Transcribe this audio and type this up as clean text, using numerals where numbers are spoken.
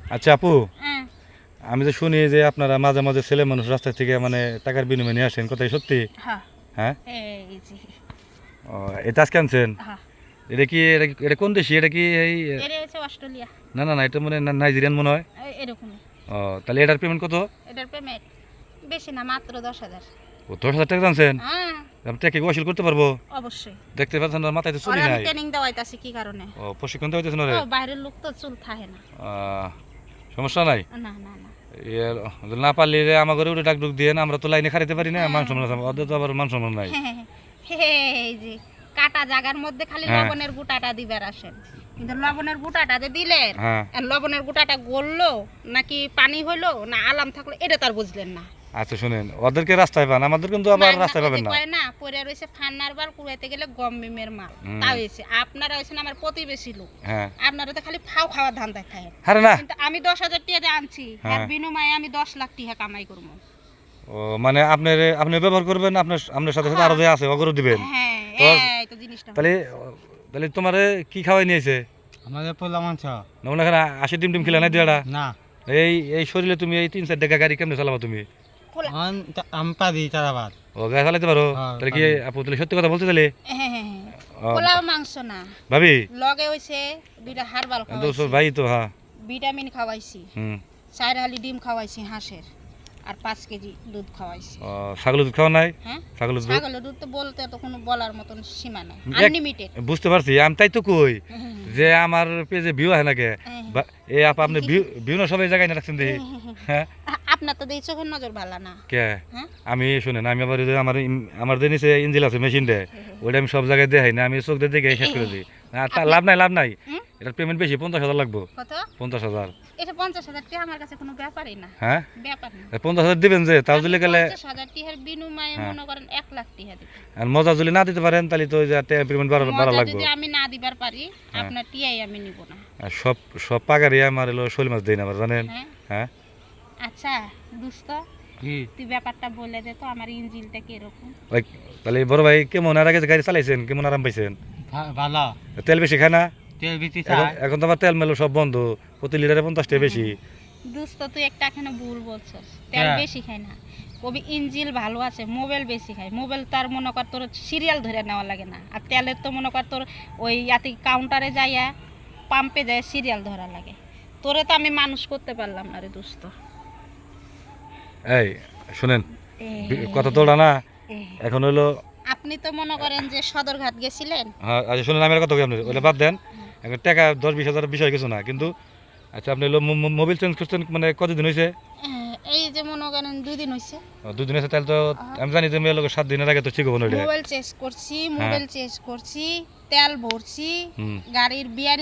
আচ্ছা আপু, আমি যে শুনি যে আপনারা মাঝে মাঝে ছেলে মানুষ রাস্তা থেকে মানে টাকার বিনিময়ে নিয়ে আসেন, কথাই সত্যি? হ্যাঁ হ্যাঁ। এই যে ও, এটা আজকে আনছেন? হ্যাঁ এটা কোন দেশি? এটা কি এই? এটা হচ্ছে অস্ট্রেলিয়া। না না না, এটা মনে হয় নাইজেরিয়ান মনে হয়। এরকমই। ও, তাহলে এটার পেমেন্ট কত? এটার পেমেন্ট বেশি না, মাত্র 10,000। ও, 10,000 টাকা জানছেন? হ্যাঁ আপনি টাকা কি ওসিল করতে পারবো? অবশ্যই। দেখতে পাচ্ছেন ওর মাথায় তো চুলই ওরা নাই। ট্রেনিং দেওয়াইতাছি কি কারণে? ও, প্রশিক্ষণ তো হইতেছে না রে? ও বাইরের লোক তো চুল থাকে না। সমস্যা নাই। না না না এর না পারলে রে আমার ঘরে উঠে ডাক ডুক দিয়ে না, আমরা তো লাইনে খাইতে পারি না, মান সম্মান আছে ওদের তো আবার মান সম্মান নাই। এই যে কাটা জায়গার মধ্যে খালি হ্যাঁ। লবণের গুঁটাটা দিবার আসেন, কিন্তু লবণের গুঁটাটা যে দিলেন, হ্যাঁ। আর লবণের গুঁটাটা গললো নাকি পানি হইলো না আলাম থাকলো, এটা তার বুঝলেন না। আচ্ছা শুনেন, ওদেরকে রাস্তায় পান, আমাদের কিন্তু আবার রাস্তায় পাবেন না। কয় না পরে রয়েছে ফান্নার বাল কুড়াইতে গেলে গম মিমের মাল। তা হয়েছে আপনারা হয়েছেন আমার প্রতিবেশী লোক। হ্যাঁ। আপনারা তো খালি ফাও খাওয়ার ধান্দায় খায়। আরে না, কিন্তু আমি 10,000 টাকা আনছি, আর হ্যাঁ। বিনিময়ে আমি 10 লাখ টাকা কামাই করবো। ও মানে আপনি ব্যবহার করবেন, আপনার সাথে সাথে আরো যে আছে ওগরও দিবেন। হ্যাঁ তোর- এই তো জিনিসটা। তাহলে তাহলে তোমারে কি খাওয়াই নিয়েছে? আমাদের পোলা মাংস না মনে হয় 80 ডিম খেলে নাই দিয়াটা? না, এই এই শরীরে তুমি এই 3-4 টাকা গাড়ি কেমনে চালাবো তুমি? আমি পারি চারাবাদ। ও, গাড়ি চালাতে পারো? হ্যাঁ, তাহলে কি পারি। আপু তাহলে সত্যি কথা বলতে তাহলে? হ্যাঁ হ্যাঁ ও, পোলাও মাংস না, ভাবি লগে হইছে দুইটা হারবাল তো খাওয়াইছি, ভাই তো হ্যাঁ। ভিটামিন খাওয়াইছি, হুম। 4 হালি ডিম খাওয়াইছি হাঁসের, আর 5 কেজি দুধ খাওয়াইছি। ও, ছাগলের দুধ খাওয়া নাই? হ্যাঁ ছাগলের দুধ ছাগলের দুধ তো বলতে তো কোনো বলার মতন সীমা নাই, এক- আনলিমিটেড। বুঝতে পারছি, আমি তাই তো কই যে আমার পেজে ভিউ হয় নাকি? এই আপনি ভিউ না সবাই জায়গায় না রাখছেন দেখি। হ্যাঁ। আপনার তো দেখি চোখের নজর ভালো না। কে? হ্যাঁ আমি শুনেন, আমি আবার ওই যে আমার যে নিচে ইঞ্জিল আছে মেশিন দেয়, ওইটা আমি সব জায়গায় দেখাই না, আমি চোখ দিয়ে দেখে শেষ করে দিই। লাভ নাই লাভ নাই, হুম? এটার পেমেন্ট বেশি, 50,000 লাগবো। কত? 50,000। এটা 50,000 টাকা আমার কাছে কোনো ব্যাপারই না। হ্যাঁ, ব্যাপার না। 50,000 দিবেন যে, তাও দিলে গেলে 50,000 টাকার বিনিময়ে হ্যাঁ। মনে করেন 1 লাখ টাকা দিবেন। আর মজা যদি না দিতে পারেন তাহলে তো ওই যে পেমেন্ট বাড়া মজা লাগবে। যদি আমি না দিবার পারি, হ্যাঁ। আপনার টিআই আমি নিব না। আর সব সব পাগারি আমার এলো শৈল মাছ দেয় না আবার, জানেন? হ্যাঁ হ্যাঁ। আচ্ছা দোস্ত, কি তুই ব্যাপারটা বলে দে তো আমার ইঞ্জিনটা কিরকম। ওই তাহলে বড় ভাই কেমন আর আগে যে গাড়ি চালাইছেন কেমন আরাম পাইছেন? ভালো তেল বেশি খায় না? তেল বিটি এখন তো আবার তেল মেলো সব বন্ধ, প্রতি লিটারে 50 টাকা বেশি। দোস্ত তুই একটা এখানে ভুল বলছস, তেল হ্যাঁ। বেশি খাই না, কবি ইঞ্জিল ভালো আছে, মোবাইল বেশি খাই। মোবাইল তার মনে কর তোর সিরিয়াল ধরে নেওয়া লাগে না, আর তেলের তো মনে কর তোর ওই ইয়াতে কাউন্টারে যাইয়া পাম্পে যায় সিরিয়াল ধরা লাগে। তোরে তো আমি মানুষ করতে পারলাম না রে দোস্ত। এই শুনেন, এ, কথা তোলা না এ, এখন হলো। আপনি তো মনে করেন যে সদরঘাট গেছিলেন। হ্যাঁ আচ্ছা শুনেন, আমি আর কথা কই আপনি ওটা বাদ দেন, এখন টাকা 10-20 হাজার বিষয় কিছু না কিন্তু। আচ্ছা আপনি হলো মোবাইল চেঞ্জ করছেন মানে কতদিন হয়েছে? এই যে মনে করেন 2 দিন হইছে। 2 দিন হয়েছে, তাহলে তো আমি জানি যে মেয়ে লোক 7 দিনের আগে তো ঠিক হবো না এটা। মোবাইল চেঞ্জ করছি, তেল ভরছি, হুম। গাড়ির বিয়ার